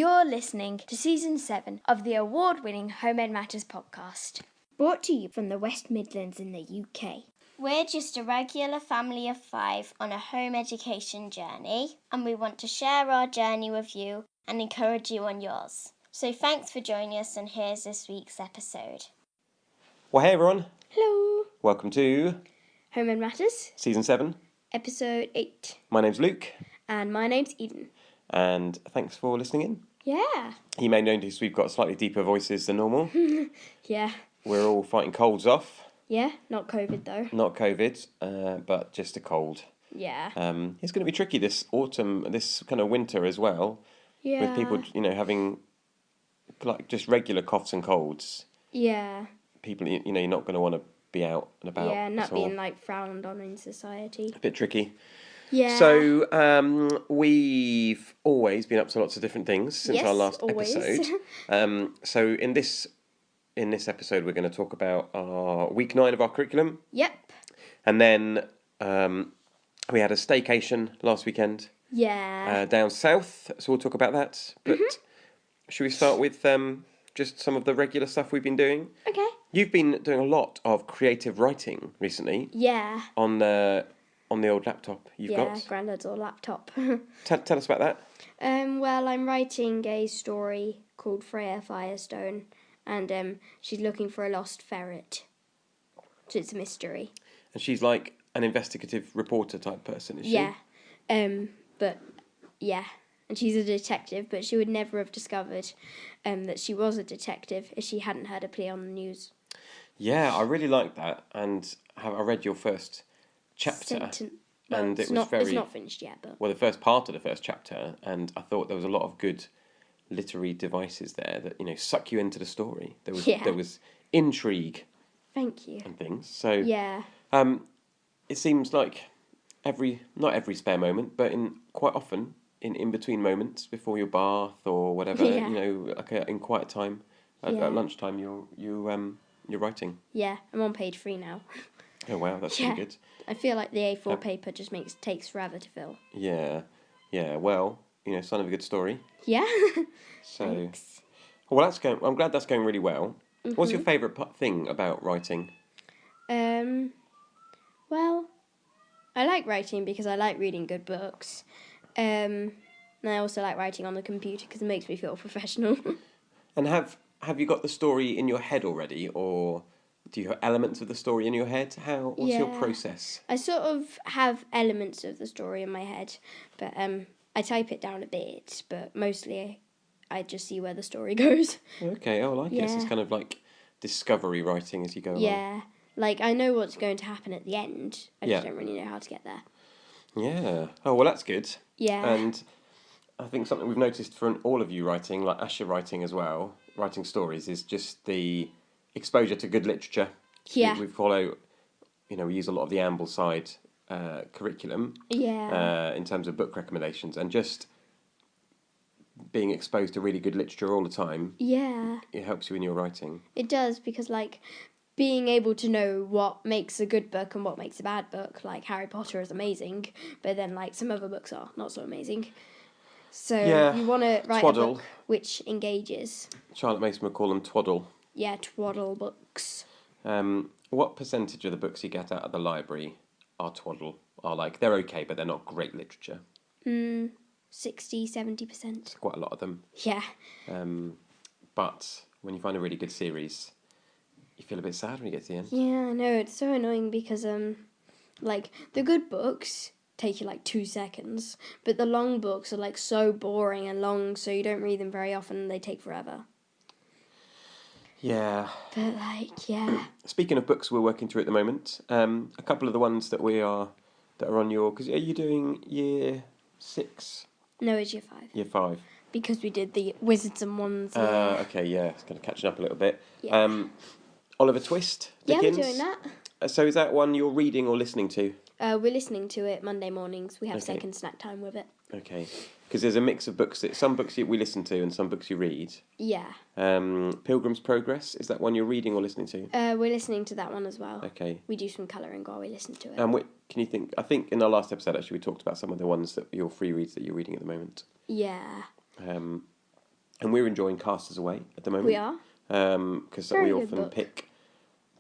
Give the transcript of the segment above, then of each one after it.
You're listening to Season 7 of the award-winning Home Ed Matters podcast. Brought to you from the West Midlands in the UK. We're just a regular family of 5 on a home education journey, and we want to share our journey with you and encourage you on yours. So thanks for joining us, and here's this week's episode. Well, hey everyone. Hello. Welcome to Home Ed Matters. Season 7. Episode 8. My name's Luke. And my name's Eden. And thanks for listening in. Yeah. You may notice we've got slightly deeper voices than normal. Yeah. We're all fighting colds off. Yeah, not COVID though. Not COVID, but just a cold. Yeah. It's going to be tricky this autumn, this kind of winter as well. Yeah. With people, having like just regular coughs and colds. Yeah. People, you're not going to want to be out and about. Yeah, not being frowned on in society. A bit tricky. Yeah. So we've always been up to lots of different things since our last always. episode. So in this episode, we're going to talk about our week 9 of our curriculum. Yep. And then we had a staycation last weekend. Yeah. Down south. So we'll talk about that. But should we start with just some of the regular stuff we've been doing? Okay. You've been doing a lot of creative writing recently. Yeah. On the old laptop you've got. Yeah, Grandad's old laptop. Tell us about that. Well, I'm writing a story called Freya Firestone, and she's looking for a lost ferret. So it's a mystery. And she's like an investigative reporter type person, is she? Yeah. But yeah. And she's a detective, but she would never have discovered that she was a detective if she hadn't heard a plea on the news. Yeah, I really like that, and I read your first chapter, and it's not finished yet. But the first part of the first chapter, and I thought there was a lot of good literary devices there that suck you into the story. There was intrigue. Thank you. And things. So yeah. It seems like not every spare moment, but quite often in between moments before your bath or whatever, in quiet time at lunchtime, you're writing. Yeah, I'm on page 3 now. Oh wow, that's pretty good. I feel like the A4 paper just takes forever to fill. Yeah. Well, sign of a good story. Yeah. So, thanks. Well, I'm glad that's going really well. Mm-hmm. What's your favourite thing about writing? Well, I like writing because I like reading good books. And I also like writing on the computer because it makes me feel professional. And have you got the story in your head already, or do you have elements of the story in your head? What's your process? I sort of have elements of the story in my head, but I type it down a bit, but mostly I just see where the story goes. Okay, I like it. So it's kind of like discovery writing as you go along. Yeah, like I know what's going to happen at the end. I just don't really know how to get there. Yeah. Oh, well, that's good. Yeah. And I think something we've noticed from all of you writing, like Asha writing as well, writing stories, is just the exposure to good literature. Yeah. We follow, we use a lot of the Ambleside curriculum. Yeah. In terms of book recommendations, and just being exposed to really good literature all the time. Yeah. It helps you in your writing. It does, because being able to know what makes a good book and what makes a bad book, like Harry Potter is amazing, but then some other books are not so amazing. So you want to write a book which engages. Charlotte Mason would call them twaddle. Yeah, twaddle books. What percentage of the books you get out of the library are twaddle? They're okay, but they're not great literature? 60-70%. Quite a lot of them. Yeah. But when you find a really good series, you feel a bit sad when you get to the end. Yeah, I know. It's so annoying because, the good books take you 2 seconds, but the long books are so boring and long, so you don't read them very often and they take forever. Yeah. But yeah. Speaking of books we're working through at the moment, a couple of the ones that are on your, because are you doing year 6? No, it's year 5. Year 5. Because we did the Wizards and Wands. Okay, yeah, it's kind of catching up a little bit. Yeah. Oliver Twist, Dickens. Yeah, we're doing that. So is that one you're reading or listening to? We're listening to it Monday mornings. We have second snack time with it. Okay. Because there's a mix of books. Some books we listen to and some books you read. Yeah. Pilgrim's Progress, is that one you're reading or listening to? We're listening to that one as well. Okay. We do some colouring while we listen to it. Can you think? I think in our last episode, actually, we talked about some of the ones that your free reads that you're reading at the moment. Yeah. And we're enjoying Casters Away at the moment. We are. Because we often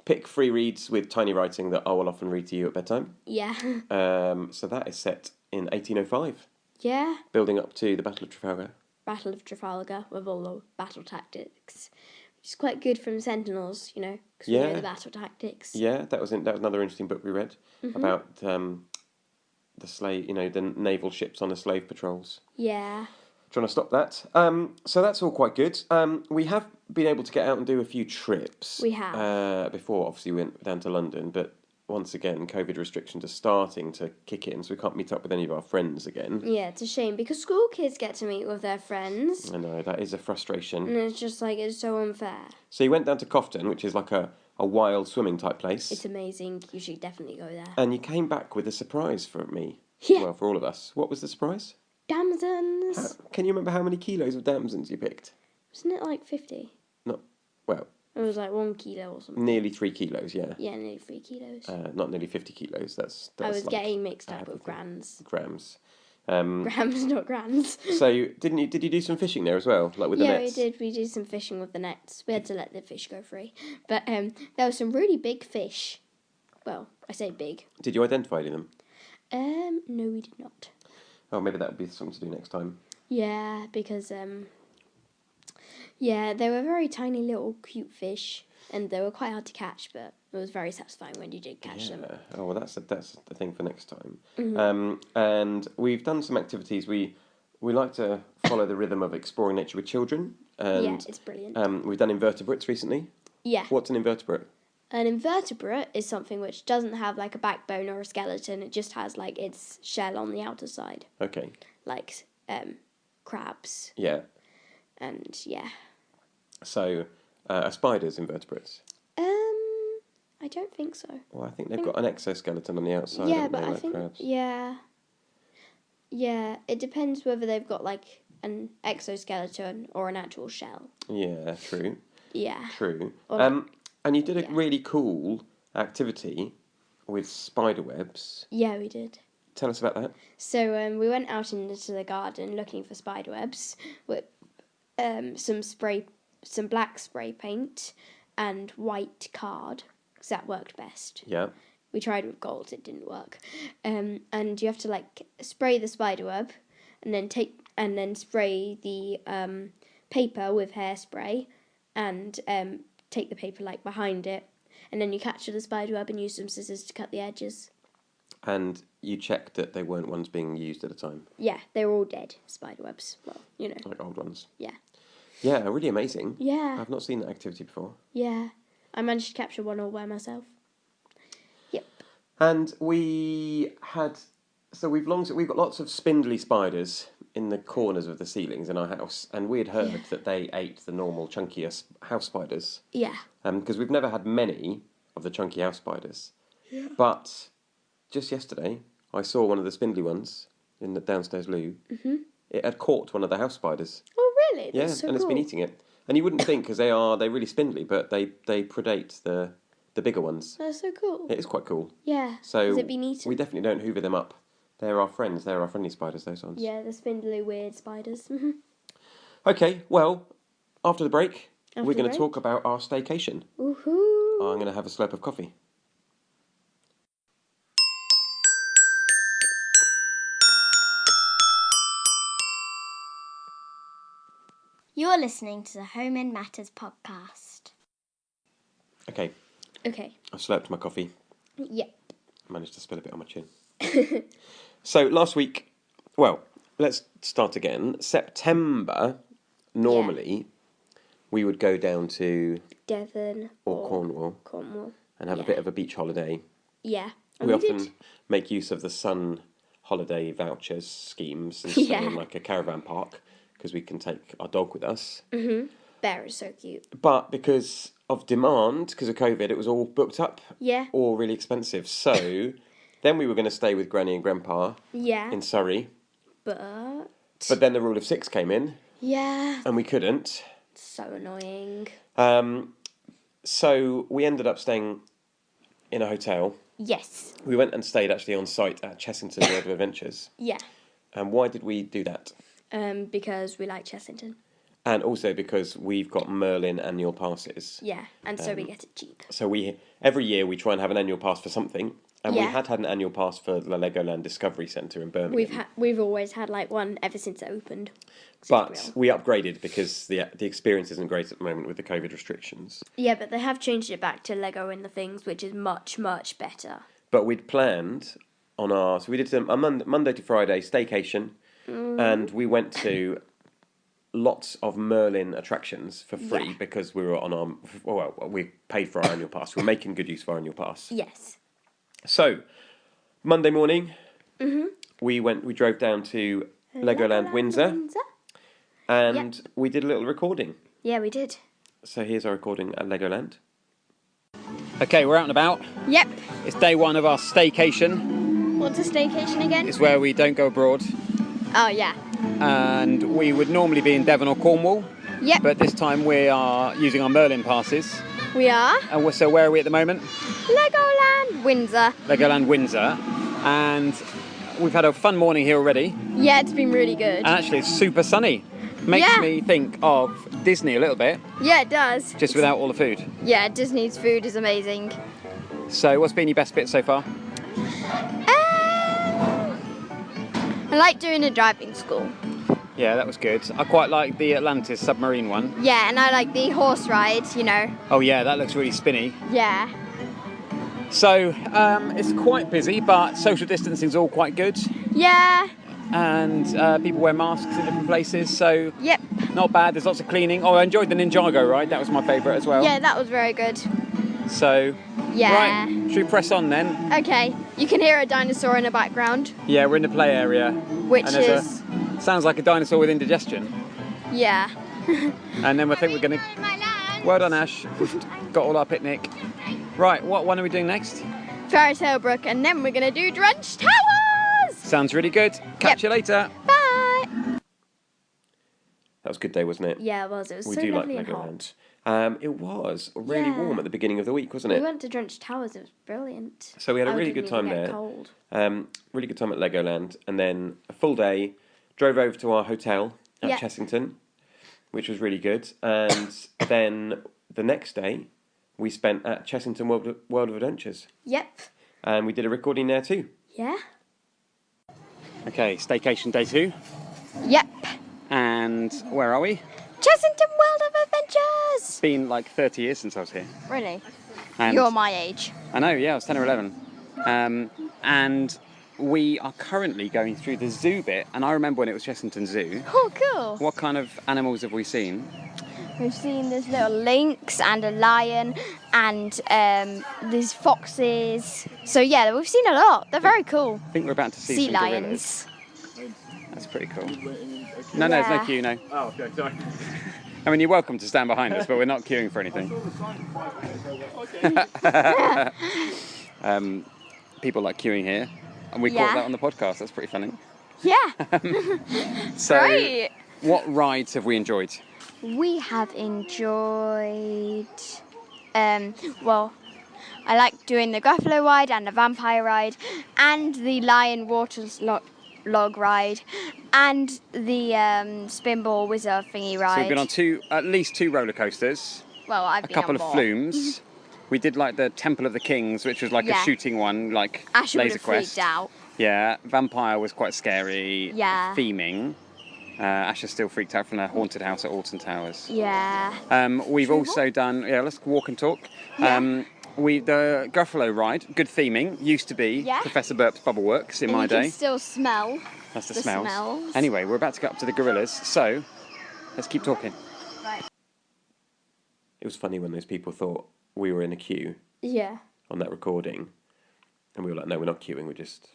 pick free reads with tiny writing that I will often read to you at bedtime. Yeah. So that is set in 1805. Yeah. Building up to the Battle of Trafalgar. Battle of Trafalgar with all the battle tactics. Which is quite good from Sentinels, because we know the battle tactics. Yeah, that was another interesting book we read about the slave, the naval ships on the slave patrols. Yeah. Trying to stop that. So that's all quite good. We have been able to get out and do a few trips. We have. Before, obviously, we went down to London, but once again, COVID restrictions are starting to kick in, so we can't meet up with any of our friends again. Yeah, it's a shame, because school kids get to meet with their friends. I know, that is a frustration. And it's just it's so unfair. So you went down to Cofton, which is like a wild swimming type place. It's amazing. You should definitely go there. And you came back with a surprise for me. Yeah. Well, for all of us. What was the surprise? Damsons. Can you remember how many kilos of damsons you picked? Wasn't it like 50? Well, it was like 1 kilo or something. Nearly 3 kilos, yeah. Yeah, nearly 3 kilos. Not nearly 50 kilos. That's I was getting mixed up with grams. Grams. Grams, not grams. So did you do some fishing there as well, like with the nets? Yeah, we did. We did some fishing with the nets. We had to let the fish go free, but there were some really big fish. Well, I say big. Did you identify any of them? No, we did not. Oh, maybe that would be something to do next time. Yeah, because they were very tiny little cute fish, and they were quite hard to catch, but it was very satisfying when you did catch them. Oh, well, that's the thing for next time. Mm-hmm. And we've done some activities. We like to follow the rhythm of exploring nature with children. And, yeah, it's brilliant. We've done invertebrates recently. Yeah. What's an invertebrate? An invertebrate is something which doesn't have like a backbone or a skeleton. It just has like its shell on the outer side. Okay. Like crabs. Yeah. And yeah. So, are spiders invertebrates? I don't think so. Well, I think they've got an exoskeleton on the outside. Yeah, but I think crabs. yeah. It depends whether they've got like an exoskeleton or an actual shell. Yeah, true. Yeah. True. And you did a really cool activity with spider webs. Yeah, we did. Tell us about that. So we went out into the garden looking for spider webs with some black spray paint and white card, because that worked best. Yeah. We tried with gold, it didn't work. And you have to like spray the spider web, and then spray the paper with hairspray, and take the paper like behind it, and then you capture the spider web and use some scissors to cut the edges. And you checked that they weren't ones being used at a time. Yeah, they were all dead spider webs. Well, like old ones. Yeah. Yeah, really amazing. Yeah. I've not seen that activity before. Yeah, I managed to capture one all by myself. Yep. And we've got lots of spindly spiders in the corners of the ceilings in our house, and we had heard that they ate the normal chunkier house spiders. Yeah. Because we've never had many of the chunky house spiders. Yeah. But just yesterday, I saw one of the spindly ones in the downstairs loo. Mm-hmm. It had caught one of the house spiders. Oh, really? That's so and cool. It's been eating it. And you wouldn't think, because they're really spindly, but they predate the bigger ones. That's so cool. It is quite cool. Yeah. So has it been eaten? We definitely don't hoover them up. They're our friends. They're our friendly spiders, those ones. Yeah, the spindly weird spiders. Okay, well, after the break, we're going to talk about our staycation. Woohoo! I'm going to have a slurp of coffee. You're listening to the Home in Matters podcast. Okay. I've slurped my coffee. Yep. Managed to spill a bit on my chin. So last week, well, let's start again. September, normally, we would go down to Devon or Cornwall and have a bit of a beach holiday. Yeah. We often make use of the sun holiday vouchers schemes and stay in like a caravan park, because we can take our dog with us. Mm-hmm. Bear is so cute. But because of demand, because of COVID, it was all booked up. Yeah. Or really expensive. So then we were going to stay with Granny and Grandpa. Yeah. In Surrey. But then the rule of 6 came in. Yeah. And we couldn't. So annoying. So we ended up staying in a hotel. Yes. We went and stayed actually on site at Chessington World of Adventures. Yeah. And why did we do that? Because we like Chessington. And also because we've got Merlin annual passes. Yeah, and so we get it cheap. So every year we try and have an annual pass for something. And we had an annual pass for the Legoland Discovery Centre in Birmingham. We've always had like one ever since it opened. But we upgraded because the experience isn't great at the moment with the COVID restrictions. Yeah, but they have changed it back to Lego in the Things, which is much, much better. But we'd planned so we did a Monday to Friday staycation, and we went to lots of Merlin attractions for free because we were we paid for our annual pass. We were making good use of our annual pass. Yes. So, Monday morning, we drove down to Legoland Windsor. And we did a little recording. Yeah, we did. So here's our recording at Legoland. Okay, we're out and about. Yep. It's day one of our staycation. What's a staycation again? It's where we don't go abroad. Oh, yeah. And we would normally be in Devon or Cornwall. Yep. But this time we are using our Merlin passes. We are. And so where are we at the moment? Legoland Windsor. Legoland Windsor. And we've had a fun morning here already. Yeah, it's been really good. And actually it's super sunny. Makes me think of Disney a little bit. Yeah, it does. Just without all the food. Yeah, Disney's food is amazing. So what's been your best bit so far? I like doing a driving school. Yeah, that was good. I quite like the Atlantis submarine one. Yeah, and I like the horse ride, you know. Oh yeah, that looks really spinny. Yeah. So, it's quite busy, but social distancing's all quite good. Yeah. And people wear masks in different places, so yep. Not bad. There's lots of cleaning. Oh, I enjoyed the Ninjago ride. That was my favourite as well. Yeah, that was very good. So, yeah. Right, should we press on then? Okay. You can hear a dinosaur in the background. Yeah, we're in the play area. Which is... sounds like a dinosaur with indigestion. Yeah. And then I think we're going to... Well done, Ash. We've got all our picnic. Right, what one are we doing next? Fairy Tale Brook, and then we're going to do Drenched Towers! Sounds really good. Catch you later. Bye! That was a good day, wasn't it? Yeah, it was. It was we so do lovely like and Legoland. hot. It was really warm at the beginning of the week, wasn't it? We went to Drenched Towers. It was brilliant. So we had a really good time there. Cold. Really good time at Legoland, and then a full day. Drove over to our hotel at Chessington, which was really good. And then the next day, we spent at Chessington World of Adventures. Yep. And we did a recording there too. Yeah. Okay, staycation day 2. Yep. And where are we? Chessington World of Adventures! It's been like 30 years since I was here. Really? And you're my age. I know, yeah, I was 10 or 11. And we are currently going through the zoo bit, and I remember when it was Chessington Zoo. Oh, cool. What kind of animals have we seen? We've seen this little lynx and a lion and these foxes. So yeah, we've seen a lot. They're very cool. I think we're about to see sea some lions. Gorillas. That's pretty cool. No, there's no queue, no. Oh, okay, sorry. I mean, you're welcome to stand behind us, but we're not queuing for anything. People like queuing here, and we caught that on the podcast. That's pretty funny. Yeah. So, great. What rides have we enjoyed? We have enjoyed, well, I like doing the Gruffalo ride and the vampire ride and the lion water log ride and the spinball wizard thingy ride. So we've been on at least two roller coasters. Well, I've been a couple on of more. flumes. We did like the Temple of the Kings, which was like a shooting one, like Ash Laser Quest. Freaked out. Yeah, Vampire was quite scary. Yeah. Theming. Ash is still freaked out from the haunted house at Alton Towers. Yeah. We've also done. Yeah, let's walk and talk. Yeah. The Gruffalo ride, good theming. Used to be Professor Burp's Bubble Works in my day. You can still smell. That's the smells. Anyway, we're about to go up to the gorillas, so let's keep talking. Right. It was funny when those people thought we were in a queue. Yeah. On that recording, and we were like, "No, we're not queuing. We're just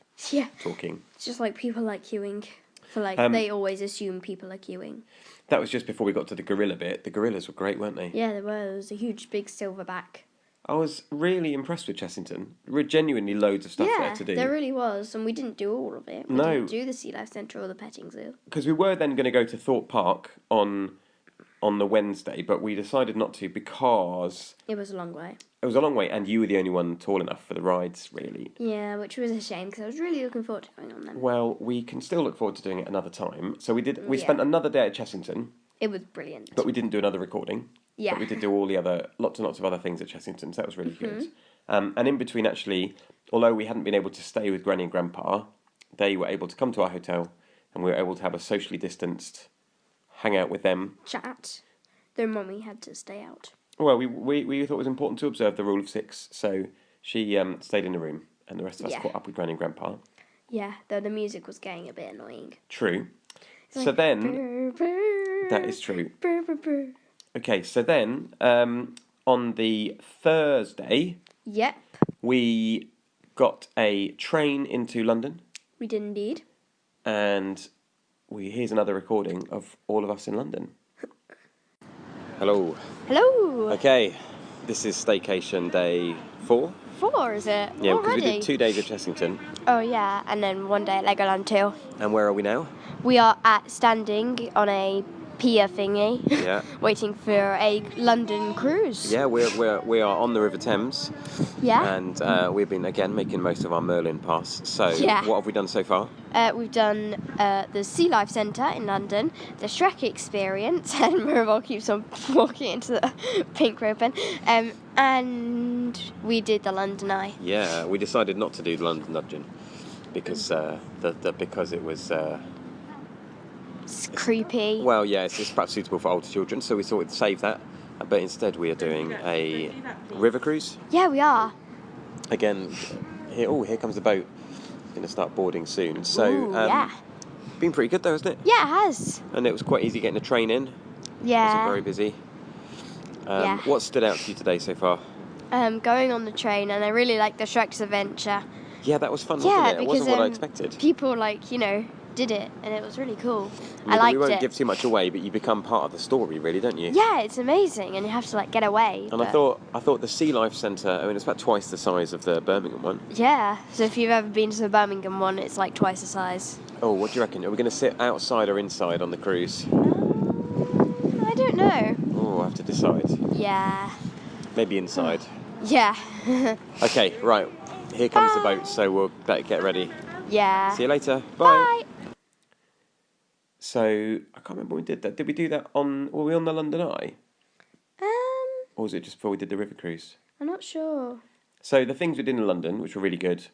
talking." It's just like people like queuing. For like they always assume people are queuing. That was just before we got to the gorilla bit. The gorillas were great, weren't they? Yeah, they were. There was a huge, big silverback. I was really impressed with Chessington. There were genuinely loads of stuff there to do. Yeah, there really was, and we didn't do all of it. We didn't do the Sea Life Centre or the petting zoo. Because we were then going to go to Thorpe Park on the Wednesday, but we decided not to because... It was a long way. It was a long way, and you were the only one tall enough for the rides, really. Yeah, which was a shame, because I was really looking forward to going on them. Well, we can still look forward to doing it another time. So we spent another day at Chessington, It was brilliant. But we didn't do another recording. Yeah. But we did do all the other, lots and lots of other things at Chessington, so that was really good. And in between, actually, although we hadn't been able to stay with Granny and Grandpa, they were able to come to our hotel, and we were able to have a socially distanced hangout with them. Chat. Their mummy had to stay out. Well, we thought it was important to observe the rule of 6, so she stayed in the room, and the rest of us caught up with Granny and Grandpa. Yeah, though the music was getting a bit annoying. True. It's so then... That is true. Okay, so then, on the Thursday... Yep. We got a train into London. We did indeed. And here's another recording of all of us in London. Hello. Hello. Okay, this is staycation day 4. 4, is it? Yeah, because we Already? did 2 days at Chessington. Oh, yeah, and then 1 day at Legoland too. And where are we now? We are standing on a pier thingy, waiting for a London cruise. Yeah, we are on the River Thames. Yeah. And we've been, again, making most of our Merlin pass. So, what have we done so far? We've done the Sea Life Centre in London, the Shrek Experience, and Mirabelle keeps on walking into the pink ribbon, and we did the London Eye. Yeah, we decided not to do the London Dungeon because because it was... It's creepy. Well, yeah, it's perhaps suitable for older children, so we thought we'd save that. But instead we are doing a river cruise. Yeah, we are. Again, here comes the boat. It's going to start boarding soon. So, been pretty good though, hasn't it? Yeah, it has. And it was quite easy getting the train in. Yeah. It wasn't very busy. What stood out to you today so far? Going on the train, and I really liked the Shrek's Adventure. Yeah, that was fun, wasn't it? It wasn't what I expected. People, did it, and it was really cool. I liked it. We won't give too much away, but you become part of the story, really, don't you? Yeah, it's amazing, and you have to get away. And I thought the Sea Life Centre, I mean, it's about twice the size of the Birmingham one. Yeah, so if you've ever been to the Birmingham one, it's twice the size. Oh, what do you reckon? Are we going to sit outside or inside on the cruise? I don't know. Oh, I have to decide. Yeah. Maybe inside. Yeah. Okay, right. Here comes the boat, so we'll better get ready. Yeah. See you later. Bye. So, I can't remember when we did that. Did we do that were we on the London Eye? Or was it just before we did the river cruise? I'm not sure. So, the things we did in London, which were really good,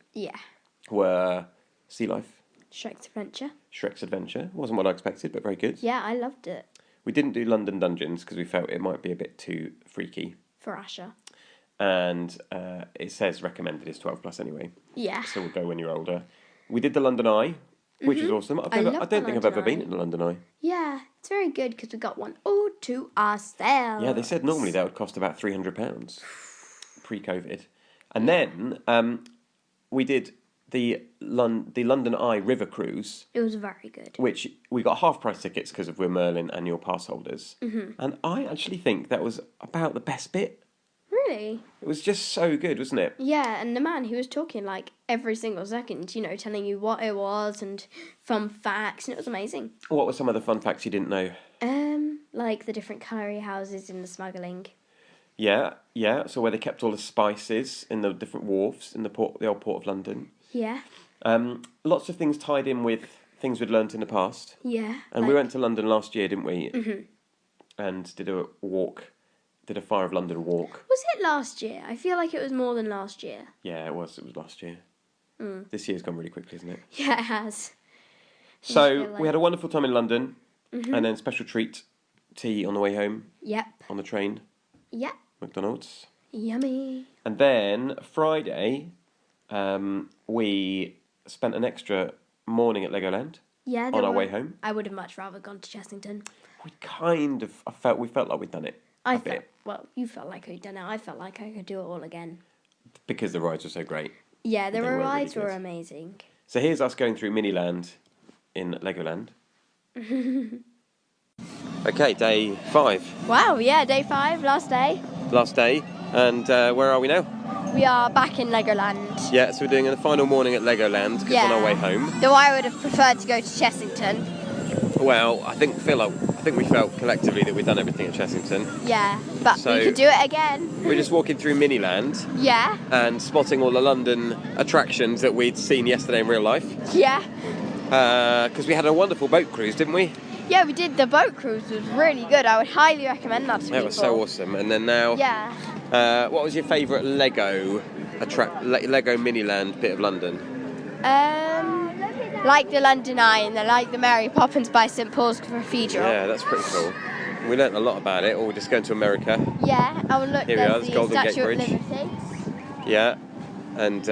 were Sea Life. Shrek's Adventure. Wasn't what I expected, but very good. Yeah, I loved it. We didn't do London Dungeons because we felt it might be a bit too freaky. For Asher. And it says recommended is 12 plus anyway. Yeah. So we'll go when you're older. We did the London Eye, which was awesome. I don't think I've ever been in the London Eye. Yeah, it's very good because we got one all to ourselves. Yeah, they said normally that would cost about £300 pre-COVID. And then we did the London Eye River Cruise. It was very good. Which we got half-price tickets because we're Merlin annual pass holders. Mm-hmm. And I actually think that was about the best bit. Really? It was just so good, wasn't it? Yeah, and the man, he was talking every single second, telling you what it was and fun facts, and it was amazing. What were some of the fun facts you didn't know? The different curry houses in the smuggling. Yeah. So where they kept all the spices in the different wharfs in the old Port of London. Yeah. Lots of things tied in with things we'd learnt in the past. Yeah. And we went to London last year, didn't we? Mm-hmm. And did a walk. Did a Fire of London walk. Was it last year? I feel like it was more than last year. Yeah, it was. It was last year. Mm. This year's gone really quickly, isn't it? Yeah, it has. So we had a wonderful time in London, and then special treat tea on the way home. Yep. On the train. Yep. McDonald's. Yummy. And then Friday, we spent an extra morning at Legoland. Yeah. On our way home. I would have much rather gone to Chessington. We felt like we'd done it. Well, you felt like you'd done it. I felt like I could do it all again. Because the rides were so great. Yeah, the rides were amazing. So here's us going through Miniland in Legoland. Okay, day 5. Wow, yeah, day 5, last day. Last day. And where are we now? We are back in Legoland. Yeah, so we're doing the final morning at Legoland because on our way home. Though I would have preferred to go to Chessington. Well, I think we felt collectively that we'd done everything at Chessington. Yeah, but we could do it again. We're just walking through Miniland. Yeah. And spotting all the London attractions that we'd seen yesterday in real life. Yeah. Because we had a wonderful boat cruise, didn't we? Yeah, we did. The boat cruise was really good. I would highly recommend that to people. That was so awesome. And then now... Yeah. What was your favourite Lego Miniland bit of London? Like the London Eye and like the Mary Poppins by St Paul's Cathedral. Yeah, that's pretty cool. We learnt a lot about it, or we're just going to America. Yeah, oh look, here we are, the Golden Gate Statue of Bridge. Liberty. Yeah, and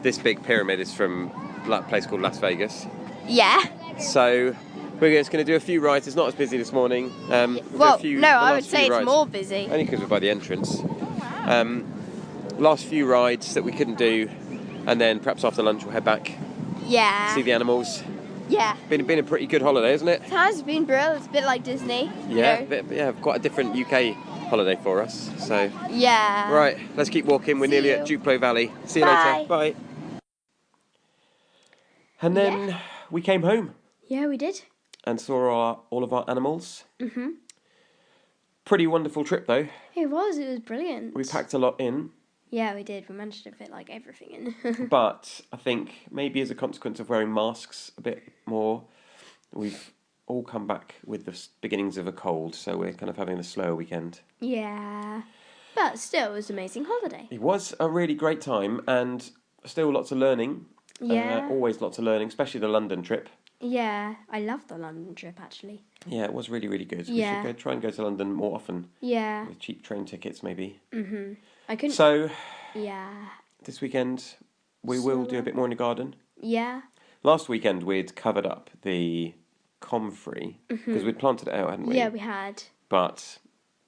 this big pyramid is from a place called Las Vegas. Yeah. So we're just going to do a few rides. It's not as busy this morning. I would say it's more busy. Only because we're by the entrance. Last few rides that we couldn't do, and then perhaps after lunch we'll head back. Yeah. See the animals. Yeah. Been a pretty good holiday, hasn't it? It has been brilliant. It's a bit like Disney. Yeah, quite a different UK holiday for us. So. Yeah. Right, let's keep walking. We're nearly at Duplo Valley. See you later. Bye. And then we came home. Yeah, we did. And saw all of our animals. Mhm. Pretty wonderful trip though. It was brilliant. We packed a lot in. Yeah, we did. We managed to fit like everything in. But I think maybe as a consequence of wearing masks a bit more, we've all come back with the beginnings of a cold, so we're kind of having a slower weekend. Yeah. But still, it was an amazing holiday. It was a really great time, and still lots of learning. Yeah. Always lots of learning, especially the London trip. Yeah, I loved the London trip actually. Yeah, it was really, really good. Yeah. We should try and go to London more often. Yeah. With cheap train tickets, maybe. Mhm. I couldn't. So. Yeah. This weekend, we will do a bit more in the garden. Yeah. Last weekend, we'd covered up the comfrey because we'd planted it out, hadn't we? Yeah, we had. But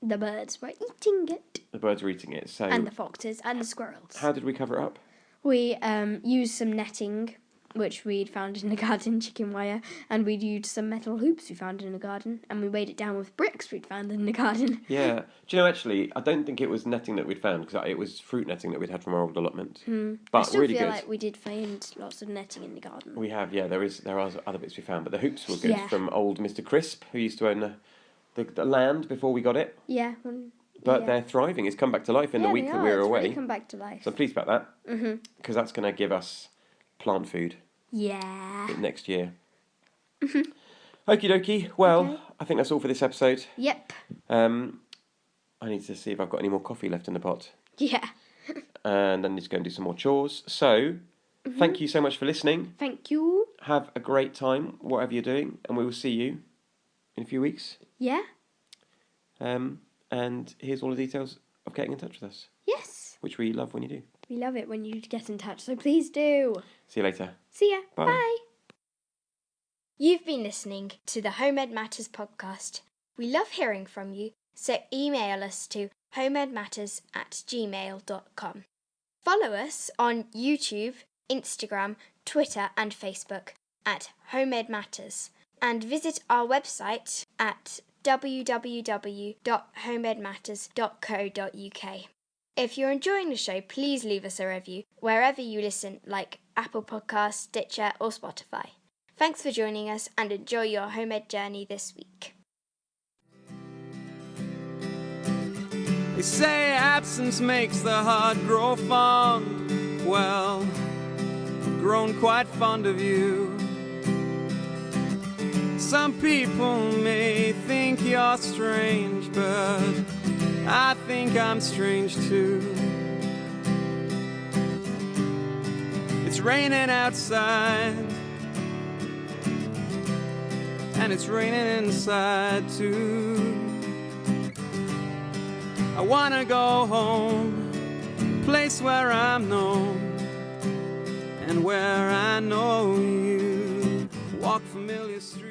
the birds were eating it. The birds were eating it. So. And the foxes and the squirrels. How did we cover it up? We used some netting, which we'd found in the garden, chicken wire, and we'd used some metal hoops we found in the garden, and we weighed it down with bricks we'd found in the garden. Yeah. Do you know, actually, I don't think it was netting that we'd found, because it was fruit netting that we'd had from our old allotment. But I still really feel good. like we did find lots of netting in the garden. We have, yeah. There are other bits we found, but the hoops were good from old Mr. Crisp, who used to own the land before we got it. Yeah. But they're thriving. It's come back to life in the week that we were away. Really come back to life. So I'm pleased about that. Because that's going to give us plant food. Yeah. Next year. Okie dokie. Well, I think that's all for this episode. Yep. I need to see if I've got any more coffee left in the pot. Yeah. And then need to go and do some more chores. So, thank you so much for listening. Thank you. Have a great time, whatever you're doing, and we will see you in a few weeks. Yeah. And here's all the details of getting in touch with us. Yes. Which we love when you do. We love it when you get in touch, so please do. See you later. See ya. Bye. Bye. You've been listening to the Homemade Matters podcast. We love hearing from you, so email us to homemade@gmail.com. Follow us on YouTube, Instagram, Twitter and Facebook at Homemade Matters, and visit our website at www.homemadematters.co.uk. If you're enjoying the show, please leave us a review wherever you listen, like Apple Podcasts, Stitcher or Spotify. Thanks for joining us and enjoy your homemade journey this week. They say absence makes the heart grow fond. Well, I've grown quite fond of you. Some people may think you're strange, but I think I'm strange too. It's raining outside, and it's raining inside too. I wanna go home, a place where I'm known, and where I know you. Walk familiar streets.